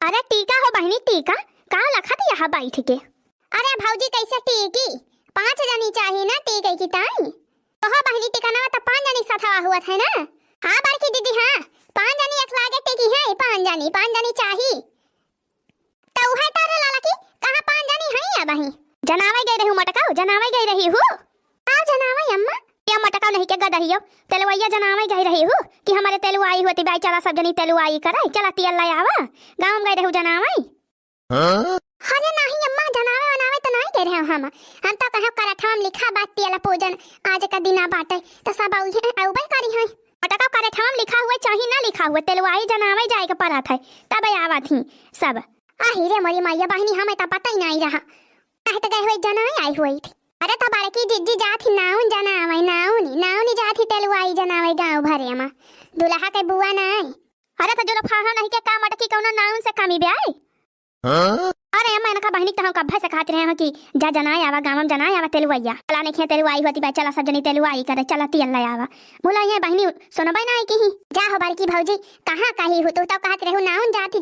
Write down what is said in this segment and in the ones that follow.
अरे टीका हो बहनी टीका कहाँ लखत यहाँ बैठ के। अरे भौजी कैसे टीकी 5 जनी चाहिए ना टीके की ताई। ओहो बहनी टीका ना तो 5 जनी सथवा हुआ था ना। हाँ बड़की दीदी हाँ 5 जनी एक लागे टीकी है 5 जनी चाहिए। तो है तारे लाला की कहाँ 5 जनी है या बही जनावे गई रही हूँ मटकाओ जनावे गई रही हूँ। आओ जनावे अम्मा या मटकाओ नहीं क्या गदहियो तेलवैया जनावे गई रही हूँ कि हमारे तेलुआई होती भाई चला सब जनी तेलुआई करे चला तियल ला आवा गांव गई रही जनावे। अरे नहीं अम्मा जनावे बनावे तो नहीं कह रहे हम तो कहे कराठा में लिखा बात तियल पूजन आज का दिन बाटे तो सब आउबे करी है मटका कराठा में लिखा हुआ चाहे ना लिखा हुआ तेलुआई जनावे जाए के पड़ा था तब आवा थी सब। आही रे मोरी मैया बहनी हमें तो पता ही नहीं रहा कहे तो गए हुए जनावे आई हुई थी। अरे तो बड़की जिज्जी जाथी नाउन जनावे नाउनी जाथी तेलुआई जनावे गांव भरे में दुल्हा के बुआ नहीं। अरे तो जो फाहा नहीं के काम अटकी कौनो नाउन से कमी ब्याई। अरे अम्मा इनका बहनी तो हम कब्बा से खाते रहे हैं कि जा जनाए आवा गांव में जनाए आवा तेलुआइया चला नहीं तेलुआई होती बा चला सब जनी तेलुआई करे चला तियल ला आवा बोला ये बहनी सुनबे ना की ही जा हो बड़की भौजी कहां कही हो तो कहत रहू नाउन जाथी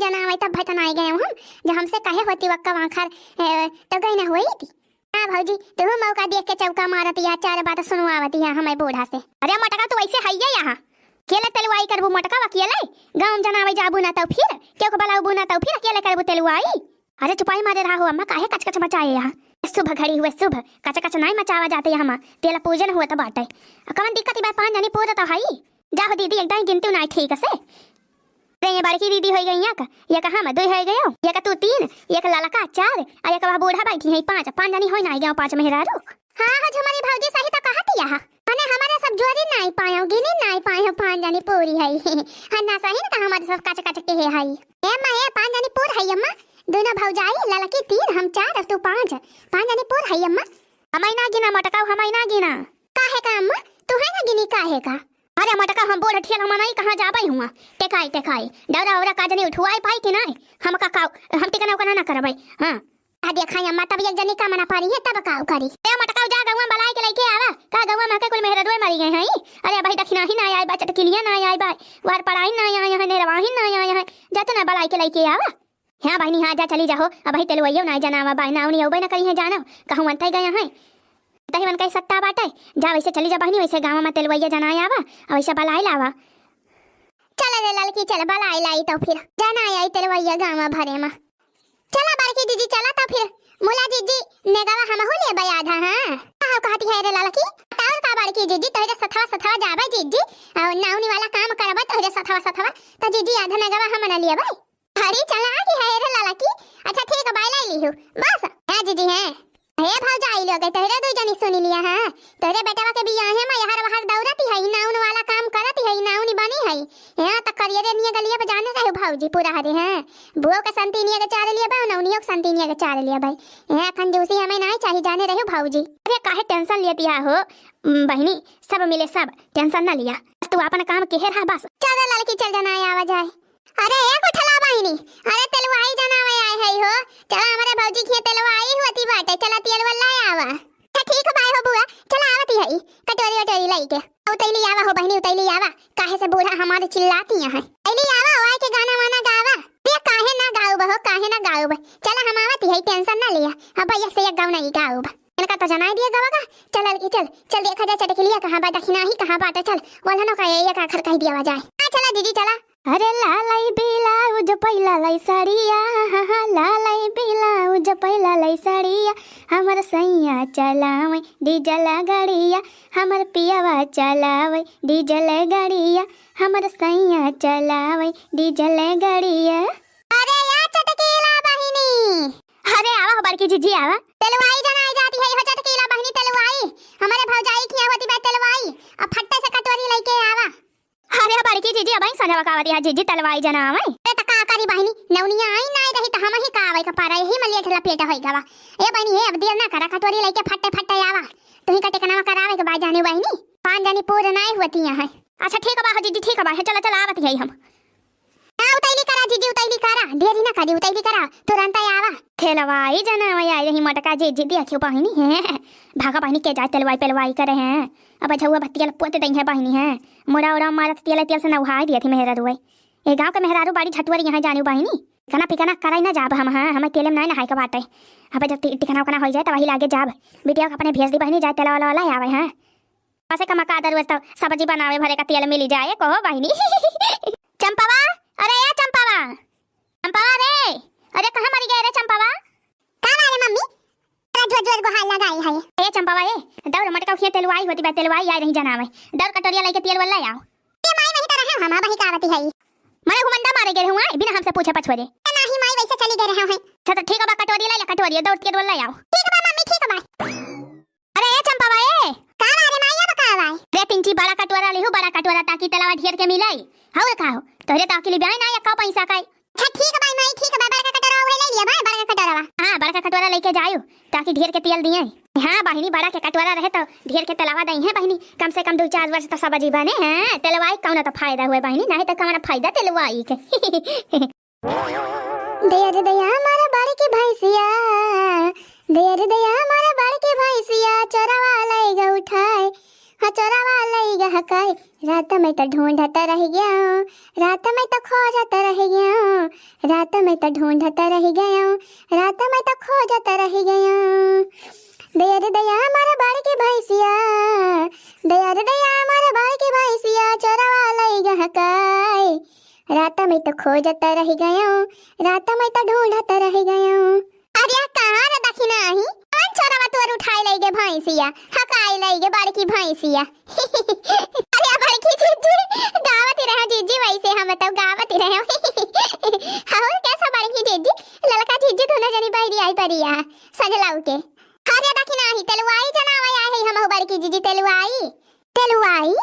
जनावे तब भटन आई गए हम जब हमसे कहे होती वक्का आखर तो गई ना हुई थी। हां भौजी तू मौका देख के चौका मारत या 4 बात सुनवावती है हमें बूढ़ा से। अरे मटका तो वैसे हइया यहाँ केले तेलुआई करबू मटका वकीले गांव जनावे जाबू ना तो फिर क्यों को बलाऊ बुना तो फिर केले करबू तेलुआई। अरे चुपाई मारे रहा हो अम्मा काहे कच कच मचाए यहाँ शुभ घड़ी हुए शुभ कच कच नहीं मचावा जाते यहाँ तेला पूजन हुआ तो बाटे कौन दिक्कत है 5 जनी पूजा तो हई जाओ दीदी एकदम गिनती ना ठीक से। अरे ये बड़की दीदी हो गई का ये कहां में 2 हो गयो ये का तू 3 ये का लाला का 4 और ये का बूढ़ा बैठी है 5 जनी होई ना गयो 5 मेहरारू। हां हां हमारी भौजी सही तो कहती है माने हमारे सब जोड़ी नहीं पायो गिने नहीं पायो 5 जनी पूरी है हां ना सही ना हमारे सब कच कच के है ए मां ये 5 जनी पूर है अम्मा दोनों भौजाई लाला की 3 हम 4 और तू 5 जनी पूर है अम्मा। हमाई ना गिना मटका हमाई ना गिना काहे का अम्मा तू है ना गिनी काहे का। अरे मटका हम बोल ठेल हम नहीं कहां जाबई हुआ टेकाई डौरा औरा का जनी उठवाई पाई कि नहीं हम का हम टिकना ओकना ना करबई। हां आ देखा अम्मा तब एक जनी का मना पारी है तब काऊ करी ए मटका जा गवा बलाई के लेके आवा का गवा में के कुल मेहरदोय मरी गए हैं। अरे भाई दक्षिणा ही ना आई बा चटकिलिया ना आई बा वार पढ़ाई ना आई है नेरवाही ना आई है जात ना बलाई के लेके आवा। हां बहनी हां जा चली जाओ अब भाई तेलुआइयो ना जनावा बाई नाउनी ओबे ना करी है जानो कहूं अंतई गया है तही मन कई सट्टा बाटे जा वैसे चली जा बहनी वैसे गांव में तेलुआइया जनाए आवा वैसे बलाई लावा। चल रे लड़की चल बलाई लाई तो फिर जनाए आई तेलुआइया गांव भरे में चला बड़की दीदी चला तो फिर मुला जीजी नेगावा हम हो ले बया आधा। हां का कहती है रे लड़की तार का बड़की जीजी तोरे सथवा जाबे जीजी और नाउनी वाला काम करबे तोरे सथवा तो जीजी आधा नेगावा हम ना लिया भाई हरी चला की है रे लड़की। अच्छा ठीक है बाय लाई ली हूं बस हां जीजी हैं हे भौजाई लोग तेरे 2 जनी सुनी लिया है तेरे बेटवा के बियाह है मैं हर बाहर दौड़ती है नाउन वाला काम करती है नाउनी बनी है यहां तक करियर निया गलिया पे जाने रहे भौजी पूरा हरे हैं बुओ के संती निया के 4 लिया बा नाउनियो के संती निया के 4 लिया भाई यहां कंजूसी हमें नहीं चाहिए जाने रहे भौजी। अरे काहे टेंशन लेती है हो बहनी सब मिले सब टेंशन ना लिया तू अपन काम के रहा बस चल लड़की चल जाना आवा जाए। अरे एक उठला बहनी अरे तेलुआई जनावे आए है हो चला हमारे भौजी की तेलुआई होती बाटे चला तेल वाला आवा ठीक बाय हो बुआ चला आवती है कटोरी लाई के उतैली आवा हो बहनी उतैली आवा काहे से बूढ़ा हमारे चिल्लाती है ऐली आवा ओए के गाना वाना गावा ये काहे ना गाऊ बह चला हम आवती है टेंशन ना लिया अब भैया से एक गाँव नहीं गाऊ इनका तो जनाई दिया गवा का चल लड़की चल देखा जाए चटकिलिया कहां बा दक्षिणा ही कहां बाटे चल बोलनो का ये का खर कह दिया जाए। हां चला दीदी चला। अरे लालाई ब्लाउज पहिला लाई साड़िया लालाई ब्लाउज पहिला लाई साड़िया हमर सैया चलावे डीजल गाड़िया हमर पियावा चलावे डीजल गाड़िया हमर सैया चलावे डीजल गाड़िया। अरे या चटकीला बहिनी अरे आवा बड़की जीजी आवा तेलुआई जनाई जाती है हो चटकीला बहिनी तेलुआई हमारे भौजाई की होती बा तेलुआई अब फट्टे से कटोरी लेके आवा। अरे बड़की जीजी अब सनवा कावती है जीजी तलवाई जनावे ए त का करी बहनी नौनिया आई ना रही त हम ही कावे का पारा यही मलिया ठला पेट होई गवा ए बहनी हे अब देर ना करा कटोरी लेके फट्टे आवा तुही कटे कनावा करावे के बा जाने बहनी 5 जनी पूर नहीं होती है। अच्छा ठीक बा जीजी ठीक बा चला आवत है हम उतैली करा जीजी उतैली करा देरी ना करी उतैली करा तुरंत आवा खेलवाई जनावे आई रही मटका जीजी देखियो बहनी है भागा बहनी के जाए तेलवाई पेलवाई करे हैं अब झुआ बत्तियां पोते दई है बहनी है मोरा ओरा मारत तेल से नहाई दिए थी मेहरा दुआई ये गांव के मेहरारू बाड़ी झटुआरी यहाँ जाने बहिनी खाना पिकाना कराई ना जाब हम। हाँ हमें तेल में नहीं नहाए के बाटे। अब जब टिकना उकना हो जाए तो वही लागे जाब बिटिया अपने भेज दी बहिनी जाए तेला वाला वाला आवे। हाँ ऐसे कमा का आदर तो सब्जी बनावे भरे का तेल मिल जाए कहो बहिनी। चंपावा अरे या चंपावा चंपावा रे अरे कहाँ मरी गए रे चंपावा? कहाँ रे मम्मी जोर जोर को हाल लगाई है। ए चंपावा ए दौड़ मटका उखिया तेलवाई होती बा तेलवाई आई नहीं जाना में दौड़ कटोरिया लेके तेल वाला आओ। ये माई वही तरह है हम वही कावती है मारे घुमंडा मारे गए हुआ बिना हमसे पूछे पछोरे नहीं माई वैसे चली गए रहे हैं। अच्छा ठीक है बा कटोरी ले कटोरी दौड़ तेल वाला आओ। ठीक है मम्मी ठीक है बा। अरे ए चंपावा ए कहाँ रे माई अब कहाँ आए रे तिंची बड़ा कटोरा लेहु बड़ा कटोरा ताकि तेलावा ढेर के मिलाई हाउ रे काहो तोरे ताकि ले ब्याह ना या का पैसा काई। अच्छा ठीक है भाई माई ठीक है बड़ा कटोरा ले लिया भाई बड़ा कटोरा। हां बड़ा कटोरा लेके जायो ताकि ढेर के तेल दिए। हाँ बहिनी बड़ा के कटोरा रहे तो ढेर के तेलावा दई है बहिनी कम से कम 2-4 वर्ष तो सब्जी बने हैं तेलवाई कौन तो फायदा हुए बहिनी नहीं तो कौन फायदा तेलवाई के। दया रे दया हमारा बाड़ी की भैंसिया दया रे दया हमारा बाड़ी की भैंसिया चोरावा लाएगा उठाए हाँ चोरावा लाएगा हकाए रात में तो ढूंढता रह गया रात में तो खोजता रह गया रात में तो ढूंढता रह गया रात में तो खोजता रह गया। दया रे दया हमारा बाड़ी की भैंसिया दया रे दया हमारा बाड़ी की भैंसिया चोरावा लाएगा हकाए रात में तो खोजता रह गया रात में तो ढूंढता रह गया। अरे कहाँ रे दखिना ही कौन चोरावा तोर उठाए लेगे भैंसिया हकाए लेगे बाड़ी की भैंसिया। अरे बाड़ी की जीजी गावत ही रहे जीजी वैसे हम तो गावत ही रहे। और कैसा बाड़ी की जीजी ललका जीजी दोनों जनी बैरी आई परिया सजलाऊ के। अरे दखिना ही तेलवाई जनावा आए है हम बाड़ी की जीजी तेलवाई तेलवाई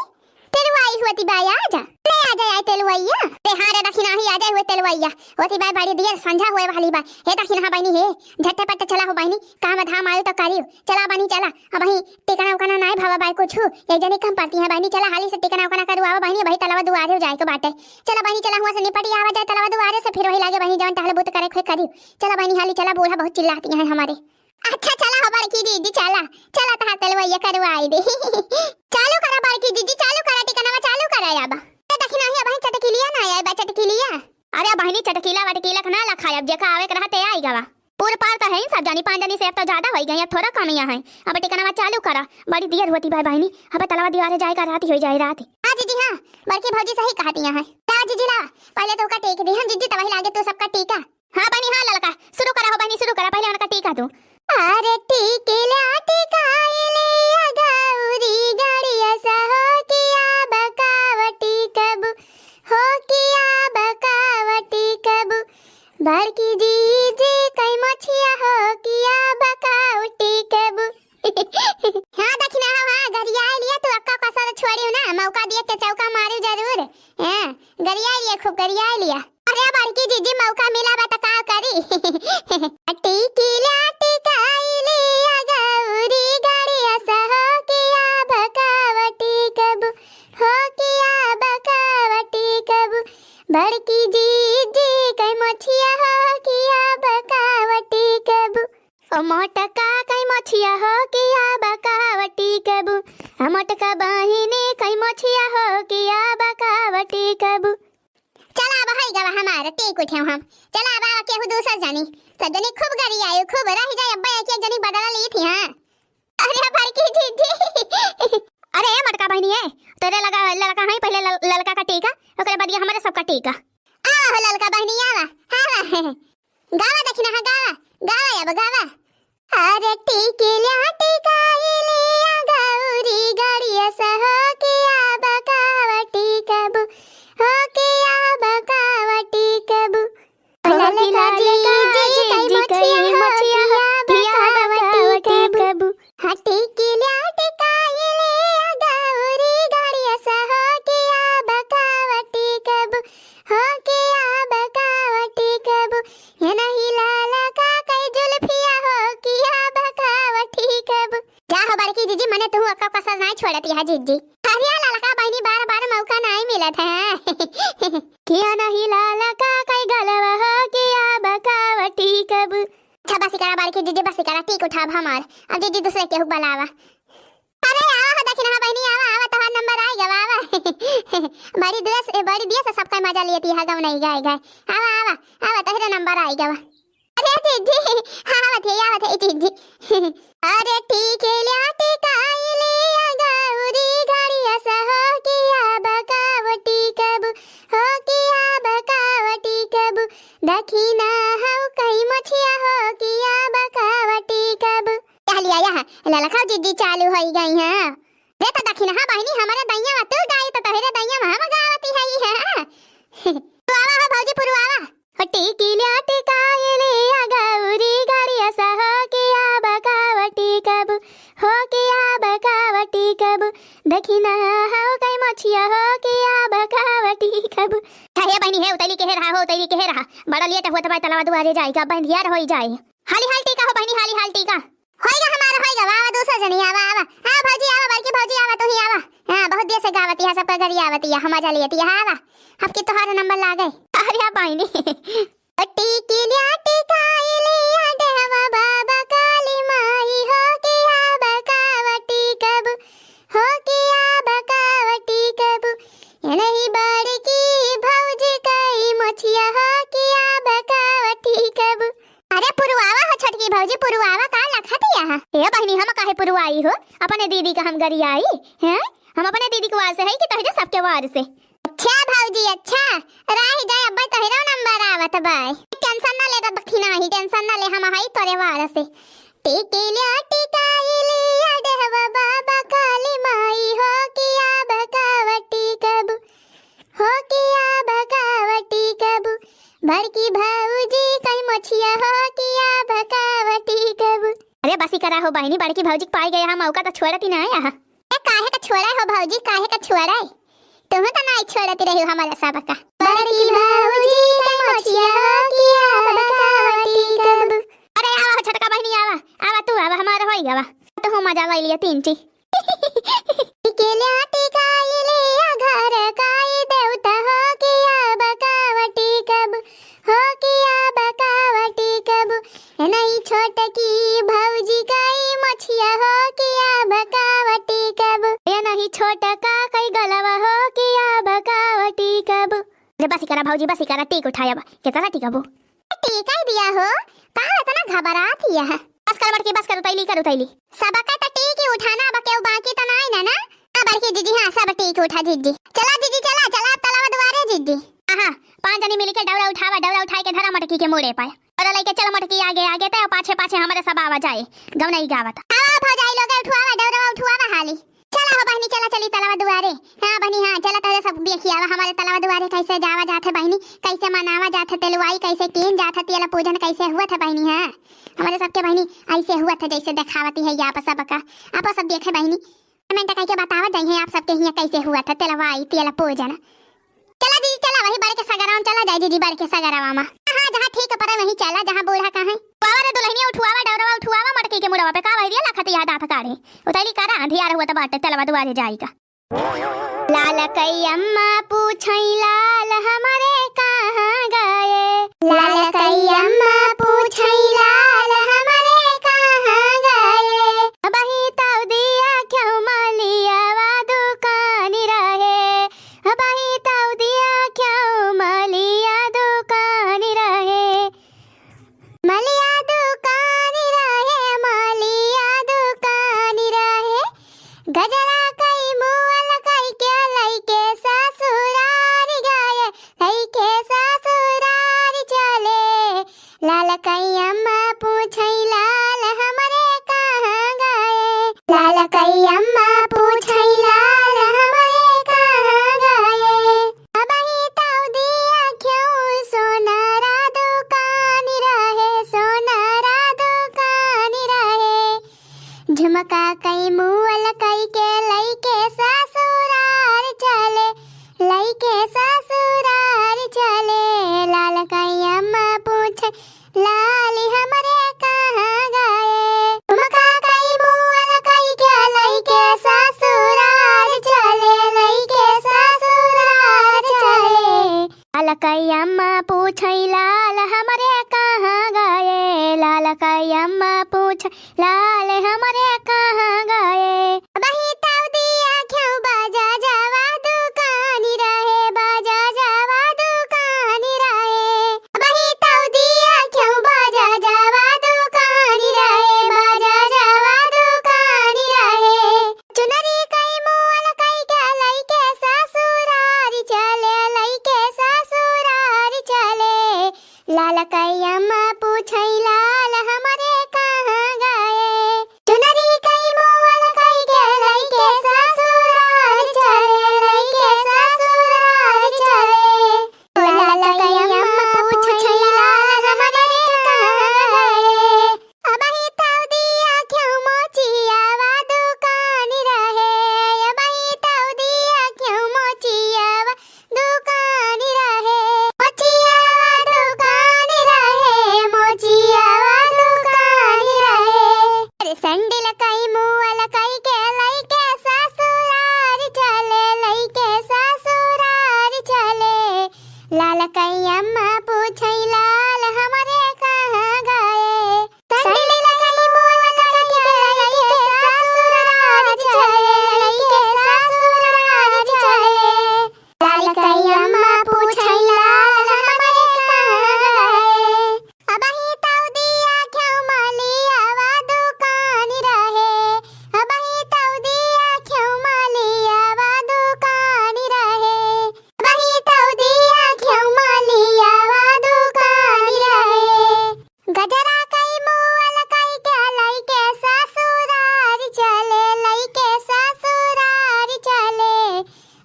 तेलवाई होती बाई आजा ले आ जाए तेलवैया रे हां रे दखिना ही आ जाए हुए तेलवैया होती बाई बाड़ी दियर संझा हुए वाली बाई हे दखिना बहनी हे झट्टे पट्टे चला हो बहनी काम धाम आयो तो करियो चला बहनी चला अब वही टिकना उकना नहीं भावा बाई कुछ एक जनी कम पड़ती है बहनी चला हाली से टिकना उकना करू आवा बहनी भाई तलवा दुआरे जाए के बाटे चला बहनी चला हुआ से निपटी आवा जाए तलवा दुआरे से फिर वही लागे बहनी जवन टहल बुत करे खोए करियो चला बहनी हाली चला बूढ़ा बहुत चिल्लाती है हमारे। अच्छा चला हमारे की दीदी चला चला ता तेलवैया करवाई दे चालू करा बार की दीदी चालू करा टिकनावा चालू करा याबा ते दखिना ही बहन चटकीलिया ना आया बा चटकीलिया। अरे बहनी चटकीला वटकीला ना लखाय अब जेका आवे करते आई गवा पूर पार तो है सब जानी 5 जनी से अब तो ज्यादा हो गई अब थोड़ा कम ही है। अब टिकनावा चालू करा बड़ी देर होती भाई बहनी अब तलवा दीवारे जाएगा रात हो जाए रात। हां जीजी हां बड़की भौजी सही कहती है ता जीजी ला पहले तो का टेक दे हम जीजी तवही लागे तो सबका टीका। हां बहनी हां ललका शुरू करा हो बहनी शुरू करा पहले उनका टीका तू। अरे टीकेला टिकाइले अगाउरी गाड़िया सा हो किया बकावटी कब हो किया बकावटी कब बड़की जीजी कई मछिया हो किया बकावटी कब। हां दखिना हां गरिया लिया तू अक्का का सारा छोड़ियो ना मौका दिए के चौका मारू जरूर हां गरिया लिया खूब गरिया लिया। अरे बड़की जीजी मौका मिला बता का करी टीकेला टिकाइले अगाउरी गाड़िया सा हो किया बकावटी कब हो किया बकावटी कब बड़की जीजी कई मछिया हो किया बकावटी कब ओ मोटका कई मछिया हो किया बकावटी कब मोटका बहिनी कई मछिया हो किया बकावटी कब। चला अब है गवा हमारा टेक उठे हम चला अब केहू दूसर जानी सजनी खूब गरी आयो खूब रह जाए अब्बा एक जनी बदला ली थी। हां अरे भाई की जीजी अरे मटका बहनी है तेरे लगा ललका है पहले ललका का टीका ओकरे बाद हमारे सबका टीका आ हो ललका बहनी आवा हां गावा दखिना हां गावा गावा अब गावा। अरे टीकेला टिकाइले अगाउरी गाड़िया सा हो किया बकावटी कब हो किया बकावटी कब ललका जीजी कई मछिया हो किया बकावटी कब हां टीकेला टिकाइले अगाउरी गाड़िया सा हो किया बकावटी कब हो किया बकावटी कब ये नहीं लाला का कई जुल्फिया हो किया बकावटी कब। जा हो बड़की जीजी मने तू अक्का कसर नहीं छोड़ती है जीजी अरे लाला का बहनी बार-बार मौका नहीं मिला था किया नहीं लाला का कई गलवा हो किया बकावटी कब। अच्छा बस करा बड़की जीजी बस करा टीक उठा हमार अब जीजी दूसरे के हुक बुलावा। अरे आवा दखिना बहनी आवा आवा तोहार नंबर आई गवा आवा बड़ी दिया से सबका मजा लेती है गम नहीं गाय गाय। आवा आवा आवा तहरा नंबर आई गवा। अरे दीदी हाँ आवत है दीदी। अरे ठीक है लाटे कायले गौरी गाड़िया सहो किया बकावटी कब हो किया बकावटी कब दखिना हो कहीं मछिया हो किया बकावटी कब। लिया यहाँ ललखा जिद्दी चालू हो गई है रे तो दखिना हाँ बहनी हमारे दैया तू गाई तो तहरे दैया हम गावती है ये है। पुरवावा हो भौजी पुरवावा हो टीकी लाटे कायले गौरी गाड़िया सहो किया बकावटी कब हो किया बकावटी कब दखिना हो कहीं मछिया हो किया बकावटी कब। हे बहनी है उतैली के रहा बड़ा लिया हुआ तबाई तलावा दुआरे जाएगा बंधिया हो जाए। हाली हाल टीका हो बहनी हाली हाल टीका होएगा हमारा होएगा वावा दूसरा जनी आवा आवा हां भौजी आवा बड़की भौजी आवा तू ही आवा। हां बहुत देर से गावती है सबका घरी आवती है हम मजा लेती है आवा अब के तोहार नंबर ला गए। अरे बहनी टीकी लाटी कायले देवा बाबा काली माई हो किया बकावटी कब हो किया बकावटी कब नहीं बड़की भौजी कई मछिया हो किया बकावटी कब। अरे पुरवावा हो छोटकी भौजी पुरवावा का लखत यहाँ ए बहनी हम काहे पुरवाई हो अपने दीदी का हम गरी आई हैं हम अपने दीदी के वार से है कि तहरे सबके वार से। अच्छा भौजी अच्छा राही जाए अब तहरा नंबर आवत बाय टेंशन ना ले दखिना ही टेंशन ना ले हम हई तोरे वार से। टीकी लाटी कायले देवा बाबा काली माई हो किया बकावटी कब हो किया बकावटी कब बड़की भौजी कहीं मछिया हो किया बकावटी कब। अरे बसी करा हो बहनी बड़की भौजी पाई गया हम मौका तो छोड़ती ना आया काहे का छोड़ा हो भौजी काहे का छोड़ा है तुम तो नहीं छोड़ती रही हो हमारे सब का। बड़की भौजी कहीं मछिया हो किया बकावटी कब। अरे आवा छोटका बहनी आवा आवा तू आवा हमारा होई गवा तो हम मजा ले लिया तीन ची के लाटी कायले घर काई देवता हो किया बकावटी कब हो किया बकावटी कब नहीं छोटकी भौजी कई मछिया हो किया बकावटी कब ये नहीं छोटका कई गलवा हो किया बकावटी कब। अरे बसी करा भौजी बसी करा टीक उठाया कितना टीका वो टीका ही दिया हो कहाँ इतना घबरात ही है बस कर उतैली सब का तो टीक ही उठाना अब केहू बाकी तो नहीं ना बड़की जीजी हाँ सब टीक उठा जीजी चला जीजी चला तलावा दुआरे जीजी। हां पांच जनी मिलके डौरा उठाए के धरा मटकी के मोड़े पाए और लेके चल मटकी आगे तो पाछे हमारे सब आवा जाए गम नहीं गावत आवा भौजाई लोग उठवावा हाली चला हो बहनी चला चली तलावा दुआरे। हां बहनी हां चला तहरे सब देखिए आवा हमारे तलावा दुआरे कैसे जावा जात है बहनी कैसे मनावा जात है तेलवाई कैसे कीन जात है तेला पूजन कैसे हुआ था बहनी। हां हमारे सबके बहनी ऐसे हुआ था जैसे दिखावती है आप सबका आप सब देखे बहनी मैं तो कह के बतावा जाइए आप सबके यहाँ कैसे हुआ था तेलवाई तेला पूजन। चला जीजी चला वही बड़े के सगराम चला जाए जीजी बड़े के सगरावा में हां जहां ठीक पर वही चला जहां बूढ़ा कहां पावर दुल्हनिया उठवावा मटकी के मुड़वा पे का वही लखत याद आत काढ़े उतैली करा अंधियार हुआ त बाटे तलवा दुआरे जाएगा। लाल कई अम्मा पूछई लाल हमारे कहां गए लाल कई अम्मा पूछई लाल हमारे कहां गए बही ताऊ दिया क्यों मालिया वा दुकान रहे बही ताऊ दिया क्यों मालिया दुकान रहे मालिया दुकान रहे गजरा कई मुअल कई के लइके ससुरार गए लइके ससुरार चले लाल कई अम्मा पूछई लाल हमारे कहां गए लाल कई अम्मा पूछई लाल हमारे कहां गए अबही ताऊ दिया क्यों सोनारा दुकान रहे झुमका कई मुअल कई के लइके ससुरार चले लाल कई अम्मा पूछे लाल हमारे कहां गए झुमका कई मुअल कई के लइके ससुरार चले लाल कई अम्मा पूछई लाल हमारे कहां गए लाल कई अम्मा पूछ लाल हमारे कहां गए बही ताऊ दिया क्यों बाजा जावा दुकान लाल कई अम्मा पूछई लाल हमारे कहाँ गए। चुनरी कई मुअल कई के लई के ससुराल चले, लई के ससुराल चले। ओ लाल कई अम्मा पूछई लाल हमारे कहाँ गए। अब ही ताऊ दिया क्यों मोचिया वा दुकान रहे। अब ही ताऊ दिया क्यों मोचिया वा दुकान रहे। मोचिया वा दुकान रहे, मोचिया वा दुकान रहे। अरे संडिल कई मुअल कई के लई के ससुराल चले, लई के ससुराल चले। लाल कई अम्मा पूछई लाल हमारे कहाँ गए। संडिल कई मुअल कई के लई के ससुराल चले, लई के ससुराल चले। लाल कई अम्मा पूछई लाल हमारे कहाँ गए। अब ही ताऊ दिया क्यों मालिया वा दुकान रहे। अब ही ताऊ दिया क्यों मालिया वा दुकान रहे। अब ही ताऊ दिया क्यों मालिया वा दुकान रहे। गजरा कई मुअल कई के लई के ससुराल चले, लई के ससुराल चले।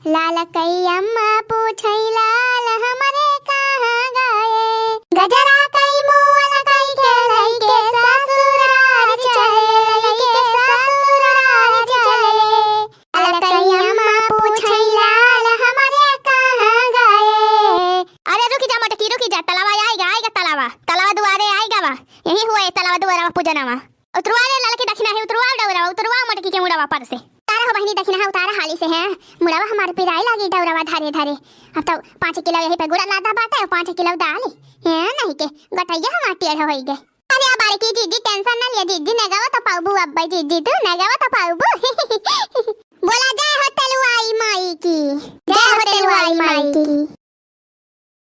लाल कई अम्मा पूछई लाल हमारे कहाँ गए। गजरा कई मुअल कई के लई के ससुराल चले, लई के ससुराल चले। लाल कई अम्मा पूछई लाल हमारे कहाँ गए। अरे रुकी जा मटकी, रुकी जा, तलावा आएगा, आएगा तलावा, तलावा दुआरे आएगा वा। यही हुआ है तलावा दुआरा पूजनवा। उतरवा रे लड़की दक्षिणा है, उतरवा डौरा, उतरवा मटकी के मुड़ावा पर से। तारा हो बहनी दक्षिणा है, उतारा हाली से है। मुड़ावा हमारे पे राय लागी डौरावा धारे धारे। अब तो 5 किलो यही पे गुड़ा लादा बाटा और 5 किलो दाल है नहीं के गटैया हमार टेढ़ होई गए। अरे अब बारी की जीजी टेंशन ना लिया, जीजी नगावा तो पाऊबू, अब्बा जीजी तू नगावा तो पाऊबू। बोला जय हो तलवाई माई की, जय हो तलवाई माई की।